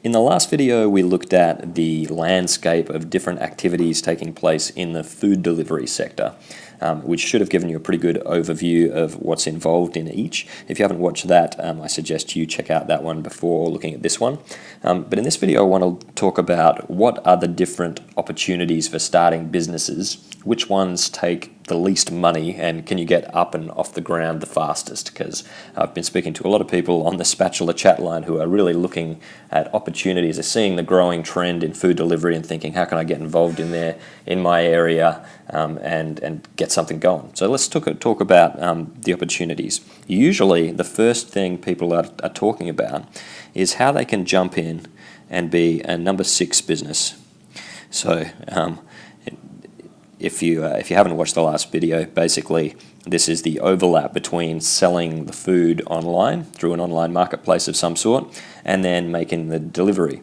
In the last video, we looked at the landscape of different activities taking place in the food delivery sector, which should have given you a pretty good overview of what's involved in each. If you haven't watched that, I suggest you check out that one before looking at this one. But in this video, I want to talk about what are the different opportunities for starting businesses, which ones take the least money, and can you get up and off the ground the fastest? Because I've been speaking to a lot of people on the Spatula chat line who are really looking at opportunities. They're seeing the growing trend in food delivery and thinking, how can I get involved in there in my area and get something going? So let's talk about the opportunities. Usually the first thing people are talking about is how they can jump in and be a number 6 business. So if you haven't watched the last video, basically this is the overlap between selling the food online through an online marketplace of some sort and then making the delivery.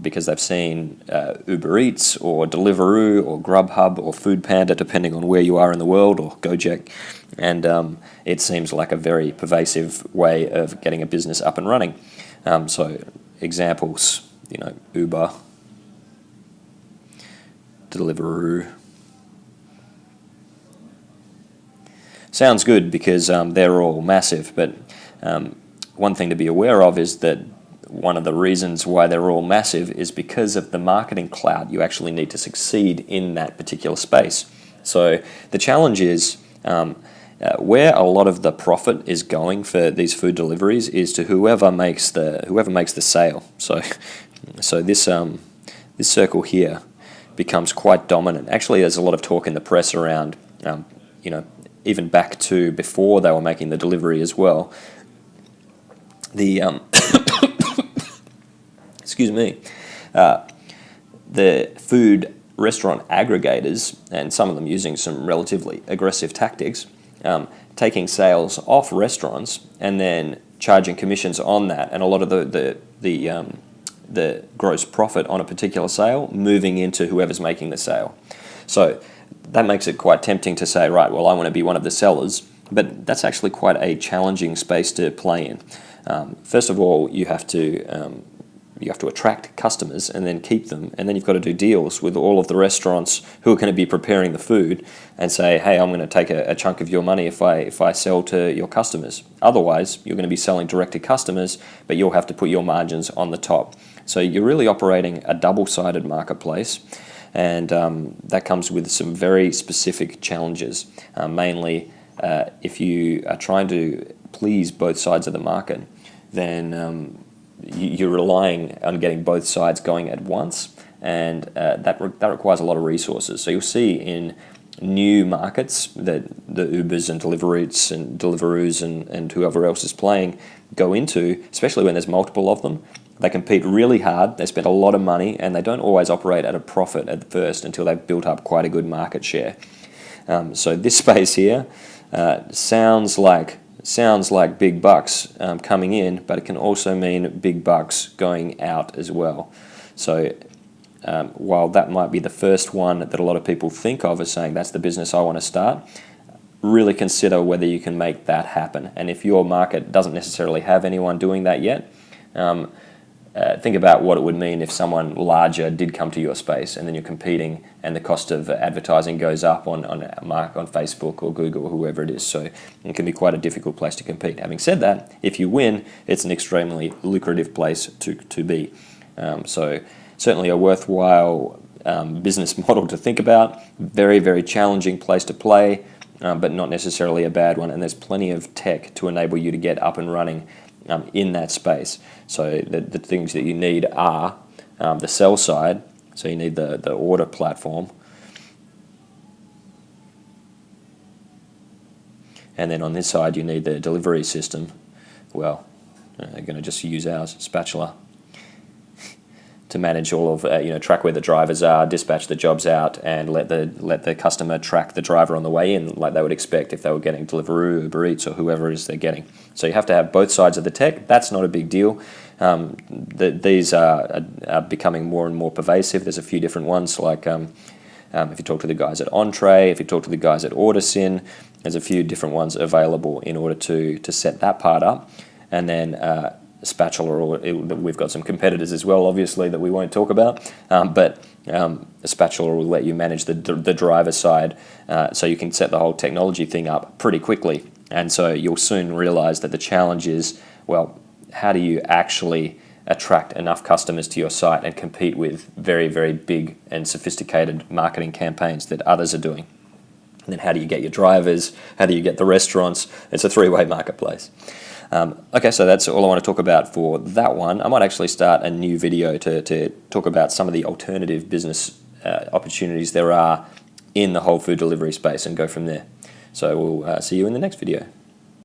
Because they've seen Uber Eats or Deliveroo or Grubhub or Foodpanda, depending on where you are in the world, or Gojek, and it seems like a very pervasive way of getting a business up and running. So examples, Uber, Deliveroo. Sounds good because they're all massive, but one thing to be aware of is that one of the reasons why they're all massive is because of the marketing clout you actually need to succeed in that particular space. So the challenge is where a lot of the profit is going for these food deliveries is to whoever makes the sale. So this circle here becomes quite dominant. Actually, there's a lot of talk in the press around even back to before they were making the delivery as well. The excuse me, the food restaurant aggregators, and some of them using some relatively aggressive tactics, taking sales off restaurants and then charging commissions on that, and a lot of the gross profit on a particular sale moving into whoever's making the sale. So that makes it quite tempting to say, right, well, I want to be one of the sellers, but that's actually quite a challenging space to play in. First of all, you have to attract customers and then keep them, and then you've got to do deals with all of the restaurants who are going to be preparing the food and say, hey, I'm going to take a chunk of your money if I sell to your customers. Otherwise, you're going to be selling direct to customers, but you'll have to put your margins on the top. So you're really operating a double-sided marketplace, and that comes with some very specific challenges. Mainly, if you are trying to please both sides of the market, then you're relying on getting both sides going at once, and that requires a lot of resources. So you'll see in new markets that the Ubers and Deliveroo's and Deliveroos and whoever else is playing go into, especially when there's multiple of them. They compete really hard, they spend a lot of money, and they don't always operate at a profit at first until they've built up quite a good market share. So this space here sounds like big bucks coming in, but it can also mean big bucks going out as well. So while that might be the first one that a lot of people think of as saying that's the business I want to start, really consider whether you can make that happen. And if your market doesn't necessarily have anyone doing that yet, think about what it would mean if someone larger did come to your space, and then you're competing and the cost of advertising goes up on Facebook or Google or whoever it is. So it can be quite a difficult place to compete. Having said that, if you win, it's an extremely lucrative place to be. So certainly a worthwhile business model to think about. Very, very challenging place to play, but not necessarily a bad one. And there's plenty of tech to enable you to get up and running in that space. So the things that you need are the sell side, so you need the order platform, and then on this side you need the delivery system. Well, they're going to just use ours, Spatula, to manage all of track where the drivers are, dispatch the jobs out, and let the customer track the driver on the way in, like they would expect if they were getting Deliveroo, Uber Eats, or whoever it is they're getting. So you have to have both sides of the tech. That's not a big deal. These are becoming more and more pervasive. There's a few different ones, like if you talk to the guys at Entree, if you talk to the guys at Ordersin, there's a few different ones available in order to set that part up. And then Spatula, or we've got some competitors as well, obviously, that we won't talk about, but a Spatula will let you manage the driver side, so you can set the whole technology thing up pretty quickly. And so you'll soon realize that the challenge is, well, how do you actually attract enough customers to your site and compete with very, very big and sophisticated marketing campaigns that others are doing? And then how do you get your drivers? How do you get the restaurants? It's a three-way marketplace. Okay, so that's all I want to talk about for that one. I might actually start a new video to talk about some of the alternative business opportunities there are in the whole food delivery space and go from there. So we'll see you in the next video.